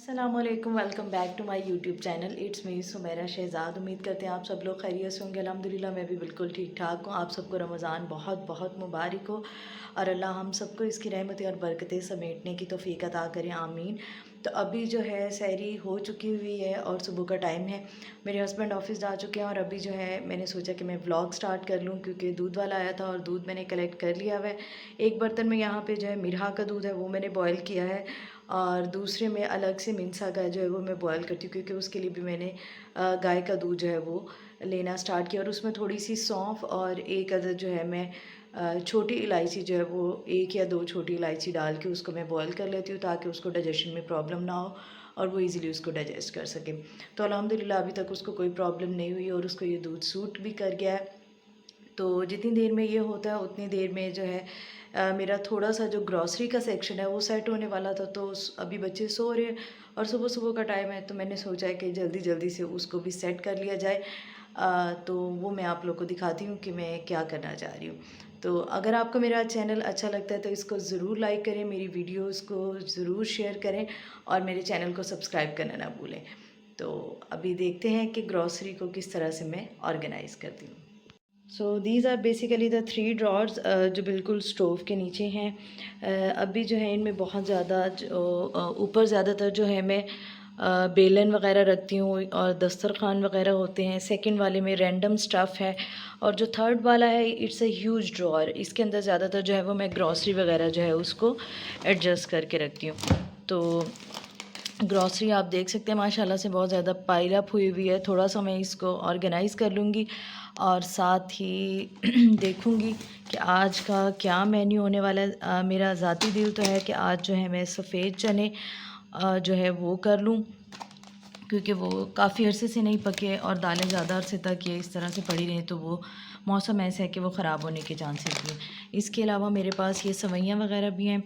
अस्सलामुअलैकुम, welcome back to my YouTube channel. It's me Sumera Shahzad. उम्मीद करते हैं आप सब लोग खैरियत से होंगे। अल्हम्दुलिल्लाह मैं भी बिल्कुल ठीक ठाक हूँ। आप सबको रमज़ान बहुत बहुत मुबारक हो और अल्लाह हम सबको इसकी रहमतें और बरकतें समेटने की तौफ़ीक अता करें, आमीन। तो अभी जो है सहरी हो चुकी हुई है और सुबह का टाइम है। मेरे हस्बैंड ऑफ़िस जा चुके हैं और अभी जो है मैंने सोचा कि मैं व्लॉग स्टार्ट कर लूँ, क्योंकि दूध वाला आया था और दूध मैंने कलेक्ट कर लिया हुआ है। एक बर्तन में यहाँ पे जो है मिरहा का दूध है वो मैंने बॉयल किया है और दूसरे में अलग से मिनसा का जो है वो मैं बॉयल करती हूँ, क्योंकि उसके लिए भी मैंने गाय का दूध जो है वो लेना स्टार्ट किया। और उसमें थोड़ी सी सौंफ और एक अदद जो है मैं छोटी इलायची जो है वो 1 या 2 छोटी इलायची डाल के उसको मैं बॉयल कर लेती हूँ, ताकि उसको डाइजेशन में प्रॉब्लम ना हो और वो इजीली उसको डाइजेस्ट कर सके। तो अल्हम्दुलिल्लाह अभी तक उसको कोई प्रॉब्लम नहीं हुई और उसको ये दूध सूट भी कर गया है। तो जितनी देर में ये होता है उतनी देर में जो है मेरा थोड़ा सा जो ग्रॉसरी का सेक्शन है वो सेट होने वाला था। तो अभी बच्चे सो रहे हैं और सुबह सुबह का टाइम है, तो मैंने सोचा है कि जल्दी जल्दी से उसको भी सेट कर लिया जाए। तो वो मैं आप लोग को दिखाती हूँ कि मैं क्या करना चाह रही हूँ। तो अगर आपको मेरा चैनल अच्छा लगता है तो इसको ज़रूर लाइक करें, मेरी वीडियोस को ज़रूर शेयर करें और मेरे चैनल को सब्सक्राइब करना ना भूलें। तो अभी देखते हैं कि ग्रॉसरी को किस तरह से मैं ऑर्गेनाइज़ करती हूँ। So these are basically the 3 drawers जो बिल्कुल स्टोव के नीचे हैं। अभी जो है इनमें बहुत ज़्यादा जो ऊपर ज़्यादातर जो है मैं बेलन वगैरह रखती हूँ और दस्तरखान वगैरह होते हैं। सेकंड वाले में रैंडम स्टफ़ है और जो थर्ड वाला है इट्स अ ह्यूज ड्रॉर। इसके अंदर ज़्यादातर जो है वो मैं ग्रॉसरी वगैरह जो है उसको एडजस्ट करके रखती हूँ। तो ग्रॉसरी आप देख सकते हैं माशाल्लाह से बहुत ज़्यादा पाइल अप हुई हुई है। थोड़ा सा मैं इसको ऑर्गेनाइज़ कर लूँगी और साथ ही देखूँगी कि आज का क्या मेन्यू होने वाला है। मेरा ज़ाती दिल तो है कि आज जो है मैं सफ़ेद चने जो है वो कर लूँ, क्योंकि वो काफ़ी अरसे से नहीं पके और दालें ज़्यादा अरसे तक ये इस तरह से पड़ी रहीं तो वो मौसम ऐसा है कि वो ख़राब होने के चांसेस भी हैं। इसके अलावा मेरे पास ये सवैयाँ वगैरह भी हैं,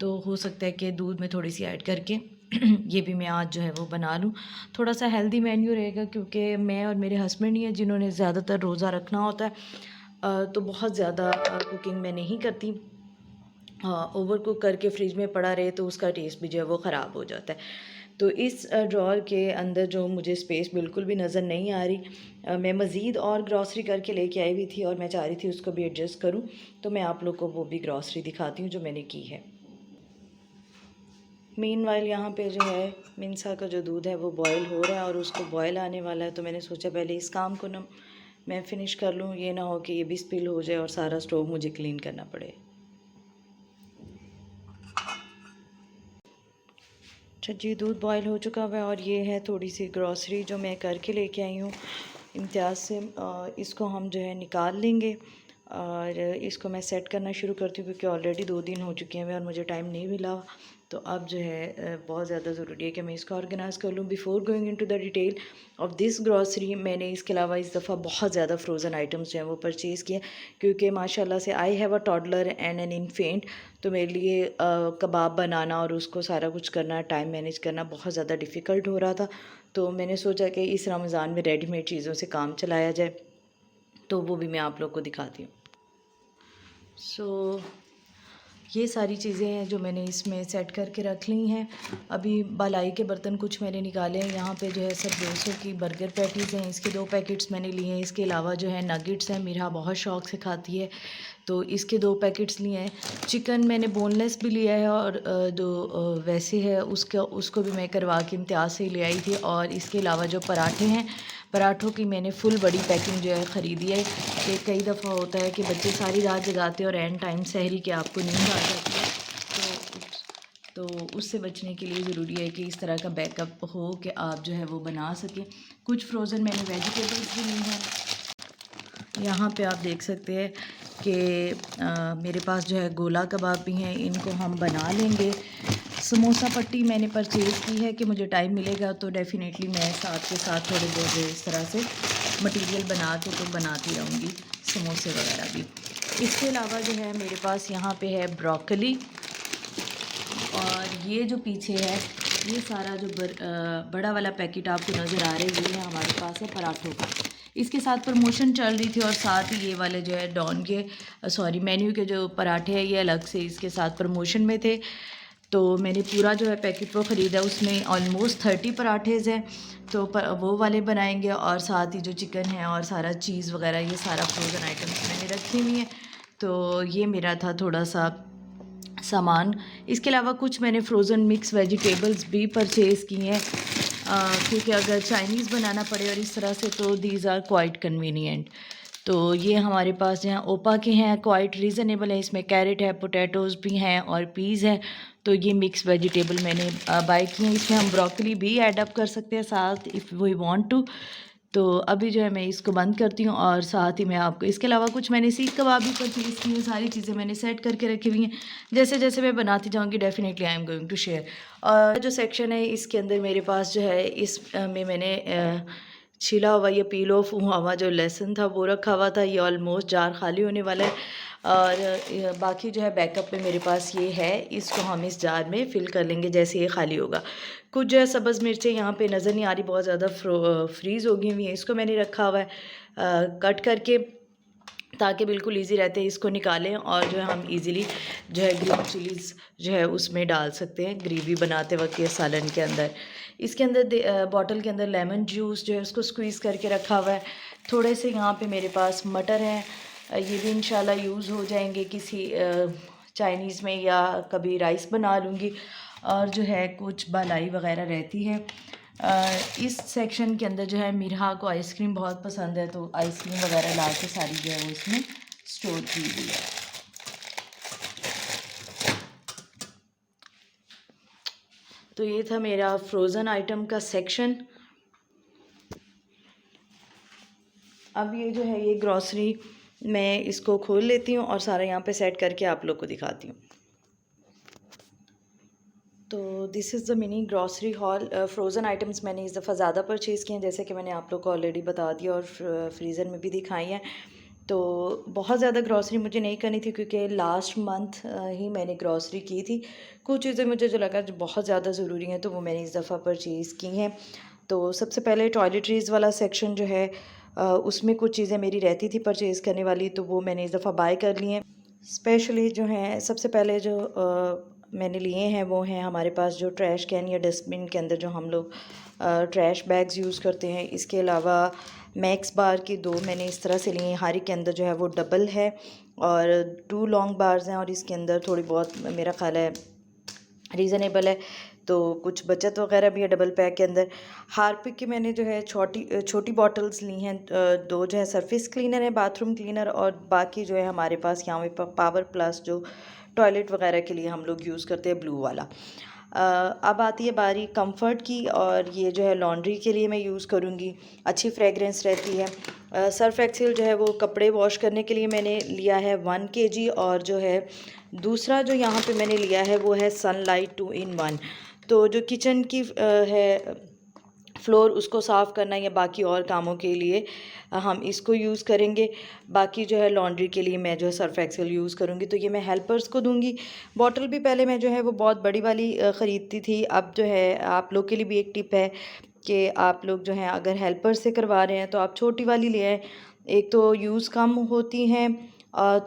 तो हो सकता है कि दूध में थोड़ी सी ऐड करके ये भी मैं आज जो है वो बना लूँ। थोड़ा सा हेल्दी मेन्यू रहेगा, क्योंकि मैं और मेरे हस्बैंड ही हैं जिन्होंने ज़्यादातर रोज़ा रखना होता है। तो बहुत ज़्यादा कुकिंग मैं नहीं करती। ओवर कुक करके फ्रिज में पड़ा रहे तो उसका टेस्ट भी जो है वो ख़राब हो जाता है। तो इस ड्रॉअर के अंदर जो मुझे स्पेस बिल्कुल भी नज़र नहीं आ रही। मैं मज़ीद और ग्रॉसरी करके लेके आई हुई थी और मैं चाह रही थी उसको भी एडजस्ट करूं, तो मैं आप लोग को वो भी ग्रॉसरी दिखाती हूँ जो मैंने की है। मीनवाइल यहाँ पे जो है मिनसा का जो दूध है वो बॉयल हो रहा है और उसको बॉयल आने वाला है। तो मैंने सोचा पहले इस काम को ना मैं फ़िनिश कर लूँ, ये ना हो कि ये भी स्पिल हो जाए और सारा स्टोव मुझे क्लीन करना पड़े। अच्छा जी, दूध बॉयल हो चुका हुआ है और ये है थोड़ी सी ग्रॉसरी जो मैं करके लेके आई हूँ इम्तियाज़ से। इसको हम जो है निकाल लेंगे और इसको मैं सेट करना शुरू करती हूँ, क्योंकि ऑलरेडी 2 दिन हो चुके हैं और मुझे टाइम नहीं मिला। तो अब जो है बहुत ज़्यादा ज़रूरी है कि मैं इसको ऑर्गेनाइज़ कर लूँ। Before going into the detail of this grocery, मैंने इसके अलावा इस दफ़ा बहुत ज़्यादा फ्रोज़न आइटम्स जो हैं वो परचेज़ किए, क्योंकि माशाल्लाह से I have a toddler and an infant. तो मेरे लिए कबाब बनाना और उसको सारा कुछ करना, टाइम मैनेज करना बहुत ज़्यादा डिफ़िकल्ट हो रहा था। तो मैंने सोचा कि इस रमज़ान में रेडीमेड चीज़ों से काम चलाया जाए, तो वो भी मैं आप लोग को दिखाती हूँ। सो ये सारी चीज़ें हैं जो मैंने इसमें सेट करके रख ली हैं। अभी बालाई के बर्तन कुछ मैंने निकाले हैं। यहाँ पे जो है सब 200 की बर्गर पैटीज़ हैं, इसके 2 पैकेट्स मैंने लिए हैं। इसके अलावा जो है नगेट्स हैं, मेरा बहुत शौक़ से खाती है, तो इसके 2 पैकेट्स लिए हैं। चिकन मैंने बोनलेस भी लिया है और वैसे है उसको भी मैं करवा के इम्तियाज़ से ले आई थी। और इसके अलावा जो पराठे हैं, पराठों की मैंने फुल बड़ी पैकिंग जो है ख़रीदी है। कि कई दफ़ा होता है कि बच्चे सारी रात जगाते हैं और एंड टाइम सहरी के आपको नींद आ जाती है, तो उससे बचने के लिए ज़रूरी है कि इस तरह का बैकअप हो कि आप जो है वो बना सकें। कुछ फ्रोज़न मैंने वेजिटेबल्स भी ली हैं। यहाँ पे आप देख सकते हैं कि मेरे पास जो है गोला कबाब भी हैं, इनको हम बना लेंगे। समोसा पट्टी मैंने परचेज़ की है कि मुझे टाइम मिलेगा तो डेफ़िनेटली मैं साथ के साथ थोड़े बहुत इस तरह से मटेरियल बना के तो बनाती रहूँगी समोसे वगैरह भी। इसके अलावा जो है मेरे पास यहाँ पे है ब्रोकली, और ये जो पीछे है ये सारा जो बड़ा वाला पैकेट आपको नज़र आ रहा है ये हमारे पास है पराठों का। इसके साथ प्रमोशन चल रही थी और साथ ही ये वाले जो है डॉन के मेन्यू के जो पराठे हैं ये अलग से इसके साथ प्रमोशन में थे। तो मैंने पूरा जो है पैकेट वो ख़रीदा, उसमें ऑलमोस्ट 30 पराठेज़ हैं, तो वो वाले बनाएंगे। और साथ ही जो चिकन है और सारा चीज़ वगैरह ये सारा फ्रोज़न आइटम्स मैंने रखी हुई हैं। तो ये मेरा था थोड़ा सा सामान। इसके अलावा कुछ मैंने फ्रोज़न मिक्स वेजिटेबल्स भी परचेज़ किए हैं, क्योंकि अगर चाइनीज़ बनाना पड़े और इस तरह से, तो दीज़ आर क्वाइट कन्वीनियंट। तो ये हमारे पास यहाँ ओपा के हैं, क्वाइट रीज़नेबल है। इसमें कैरेट है, पोटैटोज़ भी हैं और पीज़ हैं। तो ये मिक्स वेजिटेबल मैंने बाय किए हैं। इसमें हम ब्रोकली भी ऐड अप कर सकते हैं साथ, इफ़ वी वांट टू। तो अभी जो है मैं इसको बंद करती हूँ, और साथ ही मैं आपको इसके अलावा कुछ मैंने सीख कबाब भी परचेज़ किए हैं। सारी चीज़ें मैंने सेट करके रखी हुई हैं, जैसे जैसे मैं बनाती जाऊँगी definitely I am going to share. और जो सेक्शन है इसके अंदर मेरे पास जो है इस में मैंने छिला हुआ या पील ऑफ हुआ हुआ जो लहसुन था वो रखा हुआ था। ये ऑलमोस्ट जार खाली होने वाला है, और बाकी जो है बैकअप में मेरे पास ये है। इसको हम इस जार में फ़िल कर लेंगे जैसे ये खाली होगा। कुछ जो है सब्ज़ मिर्चें यहाँ पे नज़र नहीं आ रही, बहुत ज़्यादा फ्रीज़ हो गई हुई हैं। इसको मैंने रखा हुआ है कट करके, ताकि बिल्कुल इजी रहते हैं। इसको निकालें और जो है हम इजीली जो है ग्रीन चिलीज़ जो है उसमें डाल सकते हैं ग्रेवी बनाते वक्त या सालन के अंदर। इसके अंदर बॉटल के अंदर लेमन जूस जो है उसको स्क्वीज़ करके रखा हुआ है। थोड़े से यहाँ पे मेरे पास मटर हैं, ये भी इंशाल्लाह यूज़ हो जाएंगे किसी चाइनीज़ में, या कभी राइस बना लूँगी। और जो है कुछ बालाई वगैरह रहती है। इस सेक्शन के अंदर जो है मिरहा को आइसक्रीम बहुत पसंद है, तो आइसक्रीम वगैरह ला के सारी जो है वो इसमें स्टोर की हुई है। तो ये था मेरा फ्रोज़न आइटम का सेक्शन। अब ये जो है ये ग्रॉसरी, मैं इसको खोल लेती हूँ और सारा यहाँ पे सेट करके आप लोग को दिखाती हूँ। तो this is the mini grocery hall. Frozen items मैंने इस दफ़ा ज़्यादा परचेज़ किए हैं, जैसे कि मैंने आप लोग को ऑलरेडी बता दिया और फ्रीज़र में भी दिखाई हैं। तो बहुत ज़्यादा ग्रॉसरी मुझे नहीं करनी थी, क्योंकि लास्ट मंथ ही मैंने ग्रॉसरी की थी। कुछ चीज़ें मुझे जो लगा जो बहुत ज़्यादा ज़रूरी हैं, तो वो मैंने इस दफ़ा परचेज़ की हैं। तो सबसे पहले टॉयलेटरीज़ वाला सेक्शन जो है उसमें कुछ चीज़ें मेरी रहती थी परचेज़ करने वाली, तो वो मैंने इस दफ़ा बाय कर ली हैं। स्पेशली जो हैं सबसे पहले जो मैंने लिए हैं वो हैं हमारे पास जो ट्रैश कैन या डस्टबिन के अंदर जो हम लोग ट्रैश बैग्स यूज़ करते हैं। इसके अलावा मैक्स बार की 2 मैंने इस तरह से लिए हैं। हर एक के अंदर जो है वो डबल है, और 2 लॉन्ग बार्स हैं, और इसके अंदर थोड़ी बहुत मेरा ख़्याल है रीज़नेबल है, तो कुछ बचत वगैरह भी है डबल पैक के अंदर। हार्पिक की मैंने जो है छोटी बॉटल्स ली हैं। 2 जो है सरफेस क्लीनर है, बाथरूम क्लीनर, और बाकी जो है हमारे पास यहाँ पे पावर प्लस जो टॉयलेट वगैरह के लिए हम लोग यूज़ करते हैं, ब्लू वाला। अब आती है बारी कंफर्ट की, और ये जो है लॉन्ड्री के लिए मैं यूज़ करूँगी, अच्छी फ्रेगरेंस रहती है। सर्फ एक्सेल जो है वो कपड़े वॉश करने के लिए मैंने लिया है 1 kg, और जो है दूसरा जो यहाँ पे मैंने लिया है वो है सनलाइट 2 in 1। तो जो किचन की है फ्लोर उसको साफ़ करना या बाकी और कामों के लिए हम इसको यूज़ करेंगे। बाकी जो है लॉन्ड्री के लिए मैं जो है सर्फ एक्सेल यूज़ करूँगी, तो ये मैं हेल्पर्स को दूँगी। बॉटल भी पहले मैं जो है वो बहुत बड़ी वाली ख़रीदती थी। अब जो है आप लोग के लिए भी एक टिप है कि आप लोग जो हैं अगर हेल्पर से करवा रहे हैं तो आप छोटी वाली ले आएँ। एक तो यूज़ कम होती हैं,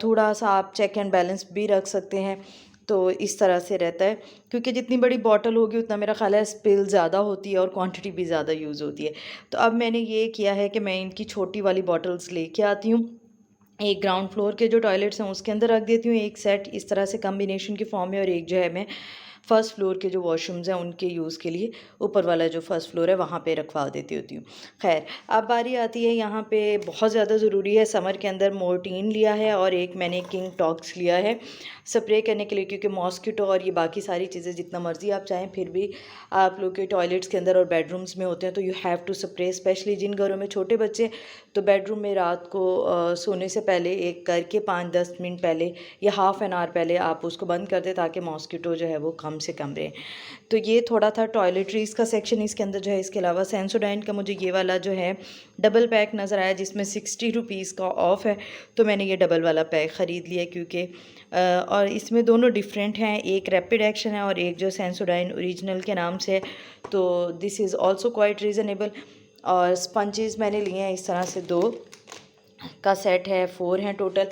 थोड़ा सा आप चेक एंड बैलेंस भी रख सकते हैं। तो इस तरह से रहता है, क्योंकि जितनी बड़ी बॉटल होगी उतना मेरा ख़्याल है स्पिल ज़्यादा होती है और क्वांटिटी भी ज़्यादा यूज़ होती है। तो अब मैंने ये किया है कि मैं इनकी छोटी वाली बॉटल्स लेके आती हूँ। एक ग्राउंड फ्लोर के जो टॉयलेट्स हैं उसके अंदर रख देती हूँ, एक सेट इस तरह से कॉम्बिनेशन की फॉर्म में, और एक जो है मैं फ़र्स्ट फ्लोर के जो वॉशरूम्स हैं उनके यूज़ के लिए ऊपर वाला जो फर्स्ट फ्लोर है वहाँ पे रखवा देती होती हूँ। खैर, अब बारी आती है यहाँ पे बहुत ज़्यादा ज़रूरी है, समर के अंदर मोर्टीन लिया है, और एक मैंने किंग टॉक्स लिया है स्प्रे करने के लिए, क्योंकि मॉस्किटो और ये बाकी सारी चीज़ें जितना मर्ज़ी आप चाहें फिर भी आप लोग के टॉयलेट्स के अंदर और बेडरूम्स में होते हैं, तो you have to spray. Specially जिन घरों में छोटे बच्चे, तो बेडरूम में रात को सोने से पहले एक करके 5-10 मिनट पहले या हाफ़ एन आवर पहले आप उसको बंद कर दें, ताकि मॉस्किटो जो है वो कम से कम रहे। तो ये थोड़ा था टॉयलेटरीज़ का सेक्शन। इसके अंदर जो है इसके अलावा सेंसोडाइन का मुझे ये वाला जो है डबल पैक नज़र आया, जिसमें 60 रुपीज़ का ऑफ़ है, तो मैंने ये डबल वाला पैक ख़रीद लिया, क्योंकि और इसमें दोनों डिफरेंट हैं, एक रैपिड एक्शन है और एक जो सेंसोडाइन ओरिजिनल के नाम से है। तो this is also quite reasonable. और स्पंजेस मैंने लिए हैं इस तरह से 2 का सेट है, 4 हैं टोटल।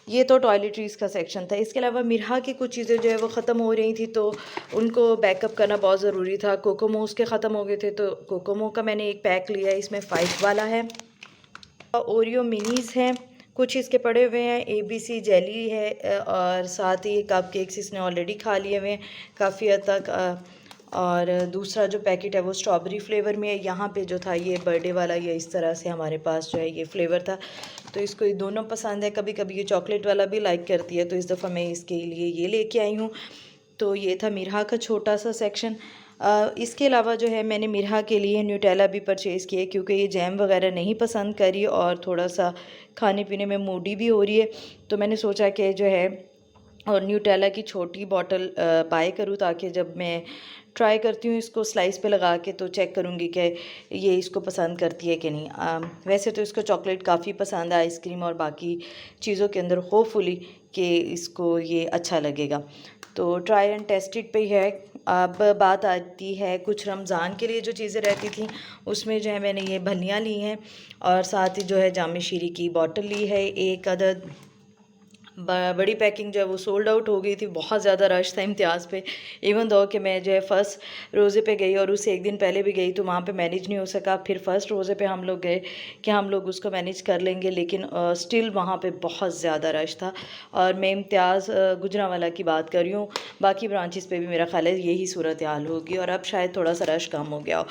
ये तो टॉयलेटरीज़ का सेक्शन था। इसके अलावा मिरहा की कुछ चीज़ें जो है वो ख़त्म हो रही थी, तो उनको बैकअप करना बहुत ज़रूरी था। कोकोमोस के ख़त्म हो गए थे, तो कोकोमो का मैंने एक पैक लिया है, इसमें 5 वाला है। ओरियो मिनीज़ हैं, कुछ इसके पड़े हुए हैं। ABC जेली है और साथ ही कप केक्स इसने ऑलरेडी खा लिए हुए हैं काफ़ी हद तक। और दूसरा जो पैकेट है वो स्ट्रॉबेरी फ्लेवर में है। यहाँ पे जो था ये बर्थडे वाला, ये इस तरह से हमारे पास जो है ये फ्लेवर था, तो इसको ये दोनों पसंद है। कभी कभी ये चॉकलेट वाला भी लाइक करती है, तो इस दफ़ा मैं इसके लिए ये लेके आई हूँ। तो ये था मिरहा का छोटा सा सेक्शन। इसके अलावा जो है मैंने मिरहा के लिए न्यूटेला भी परचेज़ किया, क्योंकि ये जैम वगैरह नहीं पसंद करी और थोड़ा सा खाने पीने में मूडी भी हो रही है, तो मैंने सोचा कि जो है और न्यूटेला की छोटी बॉटल बाय करूँ, ताकि जब मैं ट्राई करती हूँ इसको स्लाइस पे लगा के, तो चेक करूँगी कि ये इसको पसंद करती है कि नहीं। वैसे तो इसको चॉकलेट काफ़ी पसंद है, आइसक्रीम और बाकी चीज़ों के अंदर, होपफुली कि इसको ये अच्छा लगेगा। तो ट्राई एंड टेस्टेड पे ही है। अब बात आती है कुछ रमज़ान के लिए जो चीज़ें रहती थी, उसमें जो है मैंने ये भलियाँ ली हैं और साथ ही जो है जाम शीरी की बॉटल ली है एक अदद। बड़ी पैकिंग जो है वो सोल्ड आउट हो गई थी, बहुत ज़्यादा रश था इम्तियाज़ पे। इवन दो कि मैं जो है फ़र्स्ट रोज़े पे गई और उससे एक दिन पहले भी गई, तो वहाँ पे मैनेज नहीं हो सका। फिर फ़र्स्ट रोज़े पे हम लोग गए कि हम लोग उसको मैनेज कर लेंगे, लेकिन स्टिल वहाँ पे बहुत ज़्यादा रश था। और मैं इम्तियाज़ गुजरांवाला की बात कर रही हूँ, बाकी ब्रांचेस पे भी मेरा ख़्याल है यही सूरत हाल होगी, और अब शायद थोड़ा सा रश कम हो गया हो।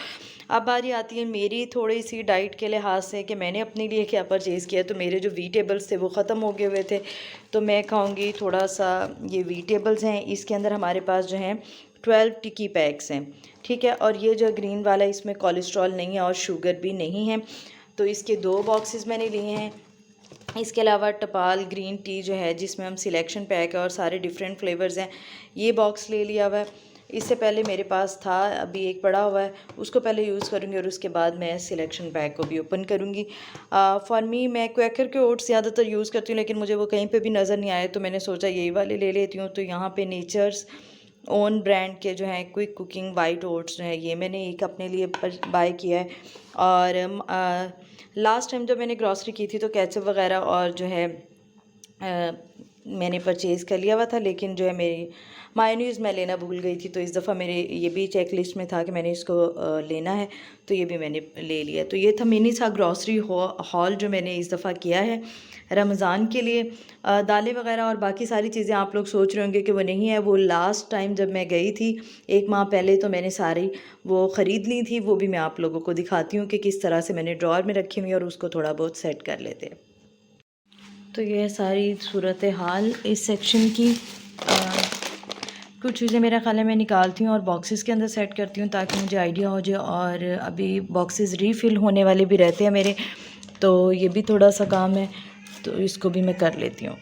अब बारी आती है मेरी थोड़ी सी डाइट के लिहाज से कि मैंने अपने लिए क्या परचेज़ किया। तो मेरे जो वीटेबल्स थे वो ख़त्म हो गए हुए थे, तो मैं खाऊंगी थोड़ा सा ये वीटेबल्स हैं। इसके अंदर हमारे पास जो हैं 12 टिक्की पैक्स हैं, ठीक है। और ये जो ग्रीन वाला, इसमें कोलेस्ट्रॉल नहीं है और शुगर भी नहीं है, तो इसके 2 बॉक्सेस मैंने लिए हैं। इसके अलावा टपाल ग्रीन टी जो है, जिसमें हम सिलेक्शन पैक है और सारे डिफरेंट फ्लेवर्स हैं, ये बॉक्स ले लिया हुआ है। इससे पहले मेरे पास था, अभी एक पड़ा हुआ है, उसको पहले यूज़ करूँगी और उसके बाद मैं सिलेक्शन पैक को भी ओपन करूँगी। फॉर मी, मैं क्वैकर के ओट्स ज़्यादातर यूज़ करती हूँ, लेकिन मुझे वो कहीं पे भी नज़र नहीं आए, तो मैंने सोचा यही वाले ले लेती हूँ। तो यहाँ पे नेचर्स ओन ब्रांड के जो हैं क्विक कुकिंग वाइट ओट्स जो हैं, ये मैंने एक अपने लिए बाय किया है। और लास्ट टाइम जब मैंने ग्रॉसरी की थी तो केचप वगैरह और जो है मैंने परचेज़ कर लिया हुआ था, लेकिन जो है मेरी मायोनीज़ मैं लेना भूल गई थी, तो इस दफ़ा मेरे ये भी चेक लिस्ट में था कि मैंने इसको लेना है, तो ये भी मैंने ले लिया। तो ये था मिनी सा ग्रॉसरी हॉल जो मैंने इस दफ़ा किया है रमज़ान के लिए। दालें वगैरह और बाकी सारी चीज़ें आप लोग सोच रहे होंगे कि वो नहीं है, वो लास्ट टाइम जब मैं गई थी 1 माह पहले, तो मैंने सारी वो ख़रीद ली थी। वो भी मैं आप लोगों को दिखाती हूँ कि किस तरह से मैंने ड्रॉअर में रखी हुई और उसको थोड़ा बहुत सेट कर लेते हैं। तो ये है सारी सूरत हाल इस सेक्शन की। कुछ चीज़ें मेरा ख़्याल है मैं निकालती हूँ और बॉक्सेस के अंदर सेट करती हूँ, ताकि मुझे आइडिया हो जाए। और अभी बॉक्सेस रीफ़िल होने वाले भी रहते हैं मेरे, तो ये भी थोड़ा सा काम है, तो इसको भी मैं कर लेती हूँ।